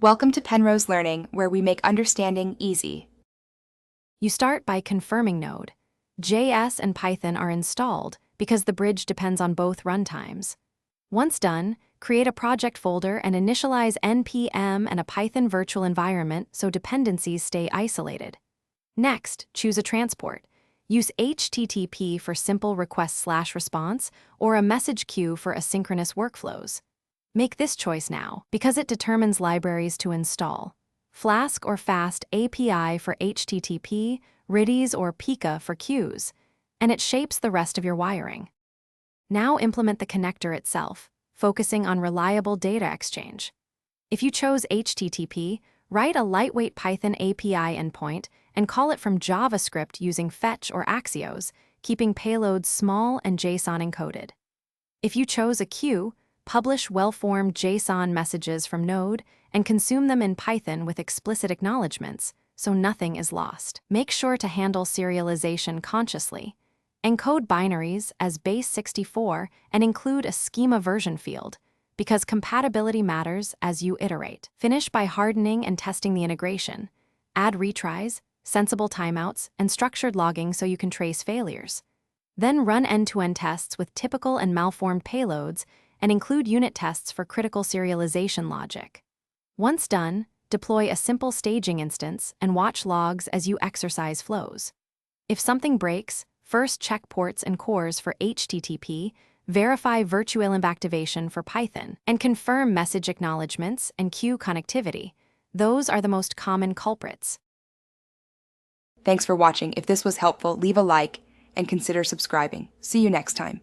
Welcome to Penrose Learning, where we make understanding easy. You start by confirming Node. JS and Python are installed because the bridge depends on both runtimes. Once done, create a project folder and initialize npm and a Python virtual environment so dependencies stay isolated. Next, choose a transport. Use HTTP for simple request/response or a message queue for asynchronous workflows. Make this choice now because it determines libraries to install. Flask or Fast API for HTTP, Redis or Pika for queues, and it shapes the rest of your wiring. Now implement the connector itself, focusing on reliable data exchange. If you chose HTTP, write a lightweight Python API endpoint and call it from JavaScript using fetch or Axios, keeping payloads small and JSON encoded. If you chose a queue, publish well-formed JSON messages from Node and consume them in Python with explicit acknowledgements, so nothing is lost. Make sure to handle serialization consciously. Encode binaries as base64 and include a schema version field, because compatibility matters as you iterate. Finish by hardening and testing the integration. Add retries, sensible timeouts, and structured logging so you can trace failures. Then run end-to-end tests with typical and malformed payloads and include unit tests for critical serialization logic. Once done, deploy a simple staging instance and watch logs as you exercise flows. If something breaks, first check ports and cores for HTTP, verify virtualenv activation for Python, and confirm message acknowledgements and queue connectivity. Those are the most common culprits. Thanks for watching. If this was helpful, leave a like and consider subscribing. See you next time.